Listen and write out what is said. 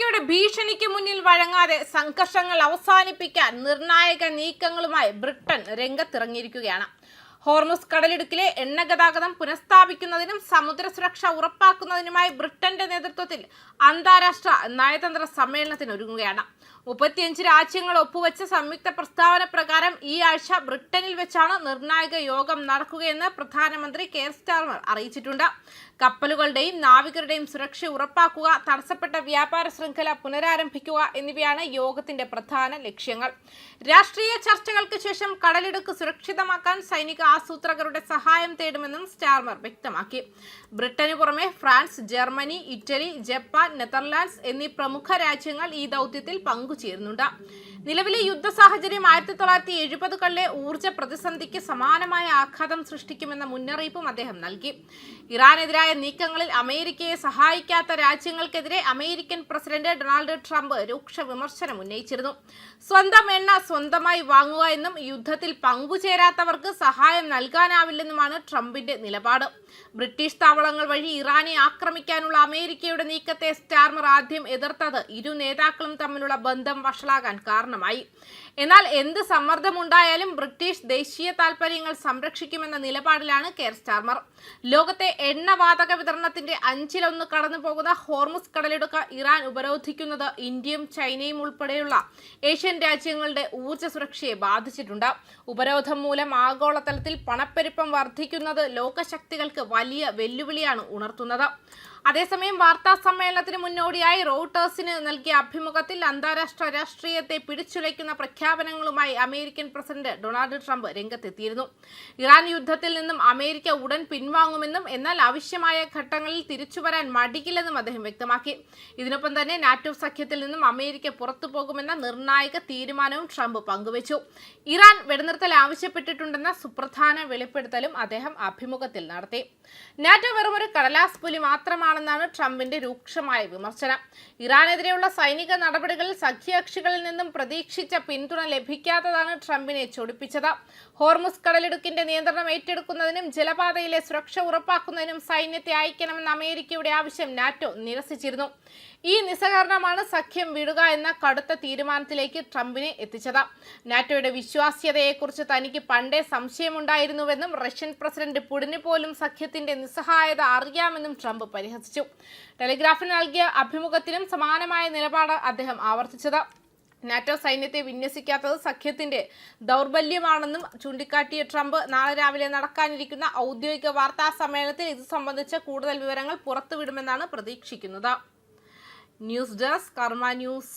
അമേരിക്കയുടെ ഭീഷണിക്ക് മുന്നിൽ വഴങ്ങാതെ സംഘർഷങ്ങൾ അവസാനിപ്പിക്കാൻ നിർണായക നീക്കങ്ങളുമായി ബ്രിട്ടൻ രംഗത്തിറങ്ങിയിരിക്കുകയാണ്. ഹോർമുസ് കടലിടുക്കിലെ എണ്ണ ഗതാഗതം പുനഃസ്ഥാപിക്കുന്നതിനും സമുദ്ര സുരക്ഷ ഉറപ്പാക്കുന്നതിനുമായി ബ്രിട്ടന്റെ നേതൃത്വത്തിൽ അന്താരാഷ്ട്ര നയതന്ത്ര സമ്മേളനത്തിനൊരുങ്ങുകയാണ്. 35 രാജ്യങ്ങൾ ഒപ്പുവെച്ച സംയുക്ത പ്രസ്താവന പ്രകാരം ഈ ആഴ്ച ബ്രിട്ടനിൽ വെച്ചാണ് നിർണായക യോഗം നടക്കുകയെന്ന് പ്രധാനമന്ത്രി കെയർ സ്റ്റാർമർ അറിയിച്ചിട്ടുണ്ട്. കപ്പലുകളുടെയും നാവികരുടെയും സുരക്ഷ ഉറപ്പാക്കുക, തടസ്സപ്പെട്ട വ്യാപാര ശൃംഖല പുനരാരംഭിക്കുക എന്നിവയാണ് യോഗത്തിന്റെ പ്രധാന ലക്ഷ്യങ്ങൾ. രാഷ്ട്രീയ ചർച്ചകൾക്ക് ശേഷം കടലിടുക്ക് സുരക്ഷിതമാക്കാൻ സൈനിക ആസൂത്രകരുടെ സഹായം തേടുമെന്നും സ്റ്റാർമർ വ്യക്തമാക്കി. ബ്രിട്ടന് പുറമെ France, Germany, Italy, Japan, Netherlands എന്നീ പ്രമുഖ രാജ്യങ്ങൾ ഈ ദൗത്യത്തിൽ പങ്കുചേരുന്നുണ്ട്. നിലവിലെ യുദ്ധ സാഹചര്യം 1970കളിലെ ഊർജ്ജ പ്രതിസന്ധിക്ക് സമാനമായ ആഘാതം സൃഷ്ടിക്കുമെന്ന മുന്നറിയിപ്പും അദ്ദേഹം നൽകി. ഇറാനെതിരായ നീക്കങ്ങളിൽ അമേരിക്കയെ സഹായിക്കാത്ത രാജ്യങ്ങൾക്കെതിരെ അമേരിക്കൻ പ്രസിഡന്റ് ഡൊണാൾഡ് ട്രംപ് രൂക്ഷ വിമർശനം ഉന്നയിച്ചിരുന്നു. സ്വന്തം എണ്ണ സ്വന്തമായി വാങ്ങുക എന്നും യുദ്ധത്തിൽ പങ്കുചേരാത്തവർക്ക് സഹായം നൽകാനാവില്ലെന്നുമാണ് ട്രംപിന്റെ നിലപാട്. ബ്രിട്ടീഷ് താവളങ്ങൾ വഴി ഇറാനെ ആക്രമിക്കാനുള്ള അമേരിക്കയുടെ നീക്കത്തെ സ്റ്റാർമർ ആദ്യം എതിർത്തത് ഇരു നേതാക്കളും തമ്മിലുള്ള ബന്ധം വഷളാകാൻ കാരണമായി. എന്നാൽ എന്ത് സമ്മർദ്ദമുണ്ടായാലും ബ്രിട്ടീഷ് ദേശീയ താൽപര്യങ്ങൾ സംരക്ഷിക്കുമെന്ന നിലപാടിലാണ് കെയർ സ്റ്റാർമർ. ലോകത്തെ എണ്ണവാതക വിതരണത്തിന്റെ 1/5 കടന്നു പോകുന്ന ഹോർമുസ് കടലിടുക്ക് ഇറാൻ ഉപരോധിക്കുന്നത് ഇന്ത്യയും ചൈനയും ഉൾപ്പെടെയുള്ള ഏഷ്യൻ രാജ്യങ്ങളുടെ ഊർജ്ജ സുരക്ഷയെ ബാധിച്ചിട്ടുണ്ട്. ഉപരോധം മൂലം ആഗോളതലത്തിൽ പണപ്പെരുപ്പം വർദ്ധിക്കുന്നത് ലോകശക്തികൾക്ക് വലിയ വെല്ലുവിളിയാണ് ഉണർത്തുന്നത്. അതേസമയം വാർത്താ സമ്മേളനത്തിന് മുന്നോടിയായി റോയിട്ടേഴ്സിന് നൽകിയ അഭിമുഖത്തിൽ അന്താരാഷ്ട്ര രാഷ്ട്രീയത്തെ പിടിച്ചുലയ്ക്കുന്ന പ്രഖ്യാപനങ്ങളുമായി അമേരിക്കൻ പ്രസിഡന്റ് ഡൊണാൾഡ് ട്രംപ് രംഗത്തെത്തിയിരുന്നു. ഇറാൻ യുദ്ധത്തിൽ നിന്നും അമേരിക്ക ഉടൻ പിൻവാങ്ങുമെന്നും എന്നാൽ ആവശ്യമായ ഘട്ടങ്ങളിൽ തിരിച്ചുവരാൻ മടിക്കില്ലെന്നും അദ്ദേഹം വ്യക്തമാക്കി. ഇതിനൊപ്പം തന്നെ നാറ്റോ സഖ്യത്തിൽ നിന്നും അമേരിക്ക പുറത്തു പോകുമെന്ന നിർണായക തീരുമാനവും ട്രംപ് പങ്കുവച്ചു. ഇറാൻ വെടിനിർത്തൽ ആവശ്യപ്പെട്ടിട്ടുണ്ടെന്ന സുപ്രധാന വെളിപ്പെടുത്തലും അദ്ദേഹം അഭിമുഖത്തിൽ നടത്തി. നാറ്റോ വെറുമൊരു കടലാസ് പുലി മാത്രമാണെന്നാണ് ട്രംപിന്റെ രൂക്ഷമായ വിമർശനം. ഇറാനെതിരെയുള്ള സൈനിക നടപടികളിൽ സഖ്യകക്ഷികളിൽ നിന്നും പ്രതീക്ഷിച്ച പിന്തുണ ലഭിക്കാത്തതാണ് ട്രംപിനെ ചൊടിപ്പിച്ചത്. ഹോർമുസ് കടലിടുക്കിന്റെ നിയന്ത്രണം ഏറ്റെടുക്കുന്നതിനും ജലപാതയിലെ സുരക്ഷ ഉറപ്പാക്കുന്നതിനും സൈന്യത്തെ അയക്കണമെന്ന അമേരിക്കയുടെ ആവശ്യം നാറ്റോ നിരസിച്ചിരുന്നു. ഈ നിസ്സഹകരണമാണ് സഖ്യം വിടുക എന്ന കടുത്ത തീരുമാനത്തിലേക്ക് ട്രംപിനെ എത്തിച്ചത്. നാറ്റോയുടെ വിശ്വാസ്യതയെക്കുറിച്ച് തനിക്ക് പണ്ടേ സംശയമുണ്ടായിരുന്നുവെന്നും റഷ്യൻ പ്രസിഡന്റ് പുടിന് പോലും സഖ്യത്തിന്റെ നിസ്സഹായത അറിയാമെന്നും ട്രംപ് പരിഹസിച്ചു. ടെലിഗ്രാഫിന് നൽകിയ അഭിമുഖത്തിലും സമാനമായ നിലപാട് അദ്ദേഹം ആവർത്തിച്ചത്. നാറ്റോ സൈന്യത്തെ വിന്യസിക്കാത്തത് സഖ്യത്തിന്റെ ദൗർബല്യമാണെന്നും ചൂണ്ടിക്കാട്ടിയ ട്രംപ് നാളെ രാവിലെ നടക്കാനിരിക്കുന്ന ഔദ്യോഗിക വാർത്താ സമ്മേളനത്തിൽ ഇത് സംബന്ധിച്ച കൂടുതൽ വിവരങ്ങൾ പുറത്തുവിടുമെന്നാണ് പ്രതീക്ഷിക്കുന്നത്. ന്യൂസ് ഡെസ്ക് കർമ്മ ന്യൂസ്.